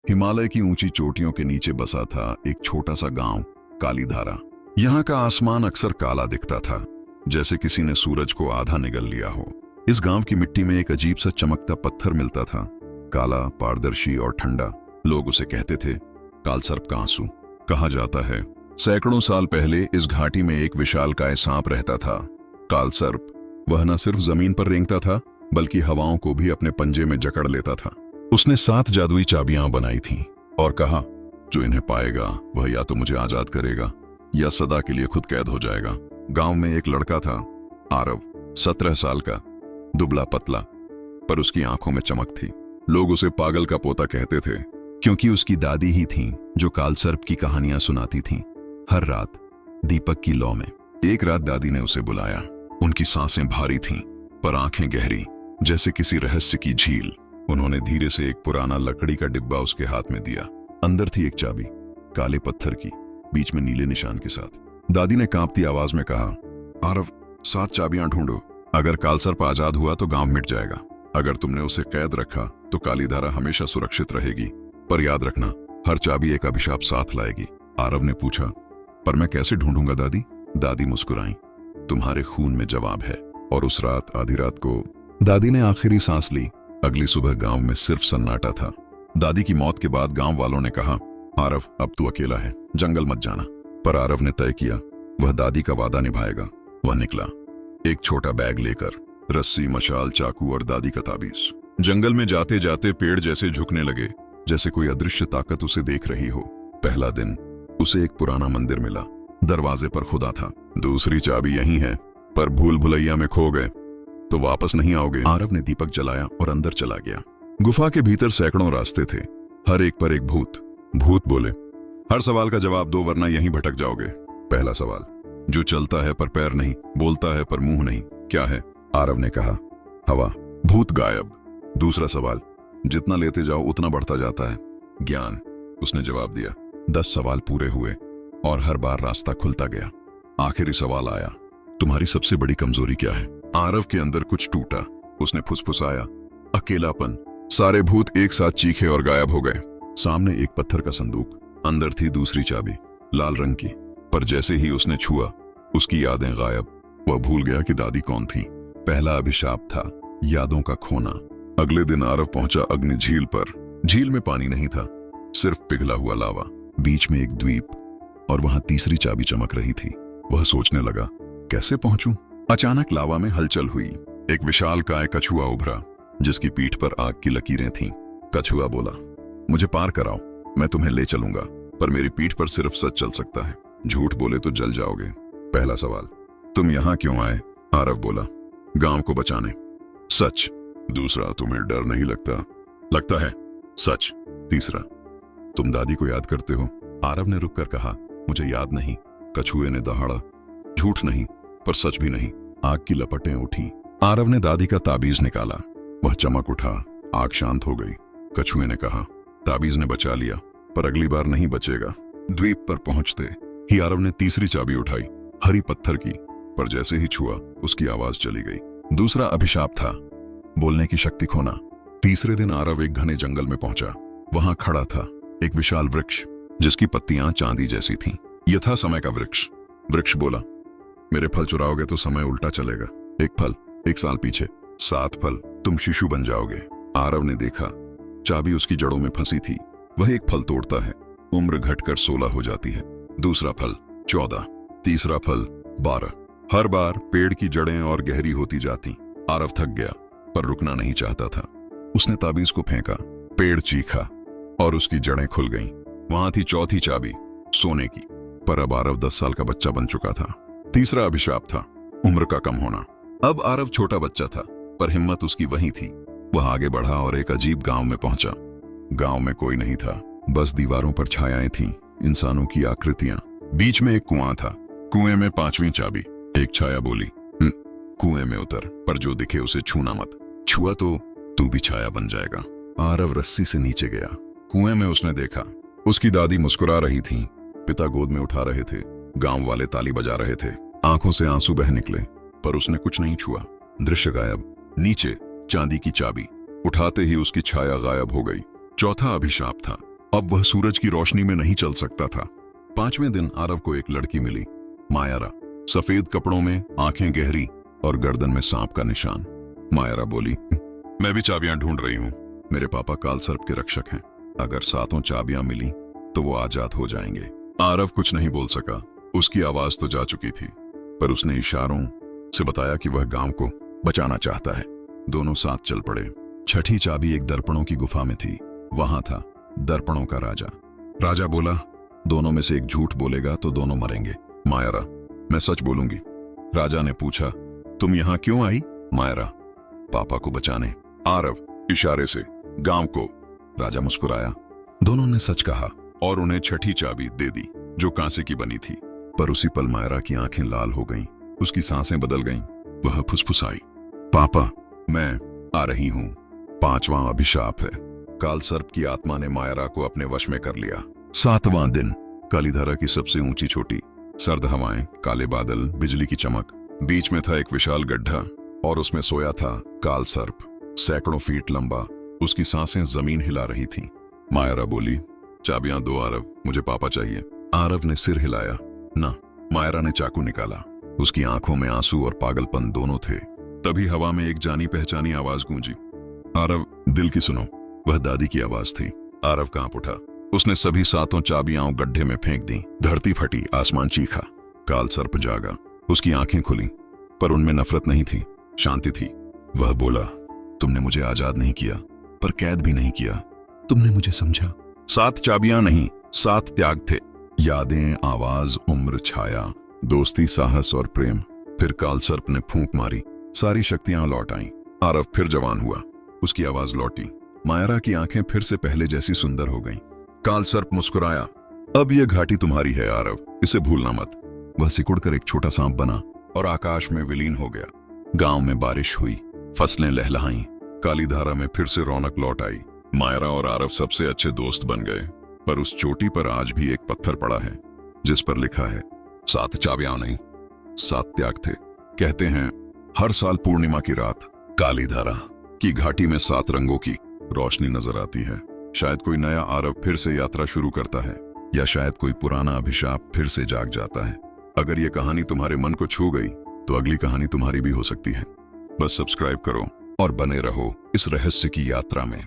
हिमालय की ऊंची चोटियों के नीचे बसा था एक छोटा सा गांव, कालीधारा। यहाँ का आसमान अक्सर काला दिखता था, जैसे किसी ने सूरज को आधा निगल लिया हो। इस गांव की मिट्टी में एक अजीब सा चमकता पत्थर मिलता था, काला, पारदर्शी और ठंडा। लोग उसे कहते थे कालसर्प का आंसू। कहा जाता है सैकड़ों साल पहले इस घाटी में एक विशालकाय सांप रहता था, कालसर्प। वह न सिर्फ जमीन पर रेंगता था, बल्कि हवाओं को भी अपने पंजे में जकड़ लेता था। उसने 7 जादुई चाबियां बनाई थीं और कहा, जो इन्हें पाएगा वह या तो मुझे आजाद करेगा या सदा के लिए खुद कैद हो जाएगा। गांव में एक लड़का था, आरव, 17 साल का, दुबला पतला, पर उसकी आंखों में चमक थी। लोग उसे पागल का पोता कहते थे, क्योंकि उसकी दादी ही थीं जो कालसर्प की कहानियां सुनाती थीं हर रात दीपक की लौ में। एक रात दादी ने उसे बुलाया। उनकी सांसें भारी थीं, पर आंखें गहरी, जैसे किसी रहस्य की झील। उन्होंने धीरे से एक पुराना लकड़ी का डिब्बा उसके हाथ में दिया। अंदर थी एक चाबी, काले पत्थर की, बीच में नीले निशान के साथ। दादी ने कांपती आवाज में कहा, आरव, 7 चाबियां ढूंढो। अगर कालसर्प आजाद हुआ तो गांव मिट जाएगा। अगर तुमने उसे कैद रखा तो कालीधारा हमेशा सुरक्षित रहेगी। पर याद रखना, हर चाबी एक अभिशाप साथ लाएगी। आरव ने पूछा, पर मैं कैसे ढूंढूंगा दादी? दादी मुस्कुराई, तुम्हारे खून में जवाब है। और उस रात, आधी रात को, दादी ने आखिरी सांस ली। अगली सुबह गांव में सिर्फ सन्नाटा था। दादी की मौत के बाद गांव वालों ने कहा, आरव, अब तू अकेला है, जंगल मत जाना। पर आरव ने तय किया, वह दादी का वादा निभाएगा। वह निकला, एक छोटा बैग लेकर, रस्सी, मशाल, चाकू और दादी का ताबीज। जंगल में जाते जाते पेड़ जैसे झुकने लगे, जैसे कोई अदृश्य ताकत उसे देख रही हो। पहला दिन उसे एक पुराना मंदिर मिला। दरवाजे पर खुदा था, दूसरी चाबी यही है, पर भूल भुलैया में खो गए तो वापस नहीं आओगे। आरव ने दीपक जलाया और अंदर चला गया। गुफा के भीतर सैकड़ों रास्ते थे, हर एक पर एक भूत। भूत बोले, हर सवाल का जवाब दो वरना यहीं भटक जाओगे। पहला सवाल, जो चलता है पर पैर नहीं, बोलता है पर मुंह नहीं, क्या है? आरव ने कहा, हवा। भूत गायब। दूसरा सवाल, जितना लेते जाओ उतना बढ़ता जाता है, ज्ञान। उसने जवाब दिया। 10 सवाल पूरे हुए और हर बार रास्ता खुलता गया। आखिरी सवाल आया, तुम्हारी सबसे बड़ी कमजोरी क्या है? आरव के अंदर कुछ टूटा। उसने फुसफुसाया, अकेलापन। सारे भूत एक साथ चीखे और गायब हो गए। सामने एक पत्थर का संदूक, अंदर थी दूसरी चाबी, लाल रंग की। पर जैसे ही उसने छुआ, उसकी यादें गायब। वह भूल गया कि दादी कौन थी। पहला अभिशाप था यादों का खोना। अगले दिन आरव पहुंचा अग्नि झील पर। झील में पानी नहीं था, सिर्फ पिघला हुआ लावा। बीच में एक द्वीप, और वहां तीसरी चाबी चमक रही थी। वह सोचने लगा, कैसे पहुंचूं? अचानक लावा में हलचल हुई। एक विशालकाय कछुआ उभरा, जिसकी पीठ पर आग की लकीरें थीं। कछुआ बोला, मुझे पार कराओ, मैं तुम्हें ले चलूंगा, पर मेरी पीठ पर सिर्फ सच चल सकता है, झूठ बोले तो जल जाओगे। पहला सवाल, तुम यहां क्यों आए? आरव बोला, गांव को बचाने। सच। दूसरा, तुम्हें डर नहीं लगता? लगता है। सच। तीसरा, तुम दादी को याद करते हो? आरव ने रुककर कहा, मुझे याद नहीं। कछुए ने दहाड़ा, झूठ नहीं, पर सच भी नहीं। आग की लपटें उठी। आरव ने दादी का ताबीज निकाला। वह चमक उठा, आग शांत हो गई। कछुए ने कहा, ताबीज ने बचा लिया, पर अगली बार नहीं बचेगा। द्वीप पर पहुंचते ही आरव ने तीसरी चाबी उठाई, हरी पत्थर की, पर जैसे ही छुआ, उसकी आवाज चली गई। दूसरा अभिशाप था बोलने की शक्ति खोना। तीसरे दिन आरव एक घने जंगल में पहुंचा। वहां खड़ा था एक विशाल वृक्ष, जिसकी पत्तियां चांदी जैसी थीं। यह था समय का वृक्ष। वृक्ष बोला, मेरे फल चुराओगे तो समय उल्टा चलेगा। एक फल, 1 साल पीछे, 7 फल, तुम शिशु बन जाओगे। आरव ने देखा, चाबी उसकी जड़ों में फंसी थी। वह एक फल तोड़ता है, उम्र घटकर 16 हो जाती है। दूसरा फल 14, तीसरा फल 12। हर बार पेड़ की जड़ें और गहरी होती जाती। आरव थक गया, पर रुकना नहीं चाहता था। उसने ताबीज को फेंका, पेड़ चीखा और उसकी जड़ें खुल गईं। वहां थी चौथी चाबी, सोने की। पर अब आरव 10 साल का बच्चा बन चुका था। तीसरा अभिशाप था उम्र का कम होना। अब आरव छोटा बच्चा था, पर हिम्मत उसकी वही थी। वह आगे बढ़ा और एक अजीब गांव में पहुंचा। गांव में कोई नहीं था, बस दीवारों पर छायाएं थीं, इंसानों की आकृतियां। बीच में एक कुआं था, कुएं में 5वीं चाबी। एक छाया बोली, कुएं में उतर, पर जो दिखे उसे छूना मत। छुआ तो तू भी छाया बन जाएगा। आरव रस्सी से नीचे गया। कुएं में उसने देखा, उसकी दादी मुस्कुरा रही थी, पिता गोद में उठा रहे थे, गांव वाले ताली बजा रहे थे। आंखों से आंसू बह निकले, पर उसने कुछ नहीं छुआ। दृश्य गायब। नीचे चांदी की चाबी, उठाते ही उसकी छाया गायब हो गई। चौथा अभिशाप था अब वह सूरज की रोशनी में नहीं चल सकता था। 5वें दिन आरव को एक लड़की मिली, मायरा। सफेद कपड़ों में, आंखें गहरी और गर्दन में सांप का निशान। मायरा बोली, मैं भी चाबियां ढूंढ रही हूं। मेरे पापा काल सर्प के रक्षक हैं। अगर 7 चाबियां मिली तो वो आजाद हो जाएंगे। आरव कुछ नहीं बोल सका। उसकी आवाज तो जा चुकी थी, पर उसने इशारों से बताया कि वह गांव को बचाना चाहता है। दोनों साथ चल पड़े। 6ठी चाबी एक दर्पणों की गुफा में थी। वहां था दर्पणों का राजा। राजा बोला, दोनों में से एक झूठ बोलेगा तो दोनों मरेंगे। मायरा, मैं सच बोलूंगी। राजा ने पूछा, तुम यहां क्यों आई? मायरा, पापा को बचाने। आरव इशारे से, गांव को। राजा मुस्कुराया। दोनों ने सच कहा और उन्हें 6ठी चाबी दे दी, जो कांसे की बनी थी। पर उसी पल मायरा की आंखें लाल हो गईं, उसकी सांसें बदल गईं। वह फुसफुसाई, पापा, मैं आ रही हूं। 5वां अभिशाप है। काल सर्प की आत्मा ने मायरा को अपने वश में कर लिया। 7वां दिन। कालीधारा की सबसे ऊंची चोटी, सर्द हवाएं, काले बादल, बिजली की चमक। बीच में था एक विशाल गड्ढा और उसमें सोया था काल सर्प, सैकड़ों फीट लंबा। उसकी सांसें जमीन हिला रही थीं। मायरा बोली, चाबियां दो आरव, मुझे पापा चाहिए। आरव ने सिर हिलाया, ना। मायरा ने चाकू निकाला। उसकी आंखों में आंसू और पागलपन दोनों थे। तभी हवा में एक जानी पहचानी आवाज गूंजी, आरव, दिल की सुनो। वह दादी की आवाज थी। आरव कांप उठा। उसने सभी 7 चाबियां गड्ढे में फेंक दी। धरती फटी, आसमान चीखा। काल सर्प जागा। उसकी आंखें खुली, पर उनमें नफरत नहीं थी, शांति थी। वह बोला, तुमने मुझे आजाद नहीं किया, पर कैद भी नहीं किया। तुमने मुझे समझा। 7 चाबियां नहीं, 7 त्याग थे। यादें, आवाज, उम्र, छाया, दोस्ती, साहस और प्रेम। फिर काल सर्प ने फूंक मारी। सारी शक्तियां लौट आईं। आरव फिर जवान हुआ। उसकी आवाज लौटी। मायरा की आंखें फिर से पहले जैसी सुंदर हो गईं। काल सर्प मुस्कुराया, अब यह घाटी तुम्हारी है आरव, इसे भूलना मत। वह सिकुड़कर एक छोटा सांप बना और आकाश में विलीन हो गया। गांव में बारिश हुई, फसलें लहलहाईं, कालीधारा में फिर से रौनक लौट आई। मायरा और आरव सबसे अच्छे दोस्त बन गए। पर उस चोटी पर आज भी एक पत्थर पड़ा है, जिस पर लिखा है, 7 चाबियां नहीं, 7 त्याग थे। कहते हैं, हर साल पूर्णिमा की रात कालीधारा की घाटी में 7 रंगों की रोशनी नजर आती है। शायद कोई नया आरव फिर से यात्रा शुरू करता है, या शायद कोई पुराना अभिशाप फिर से जाग जाता है। अगर यह कहानी तुम्हारे मन को छू गई तो अगली कहानी तुम्हारी भी हो सकती है। बस सब्सक्राइब करो और बने रहो इस रहस्य की यात्रा में।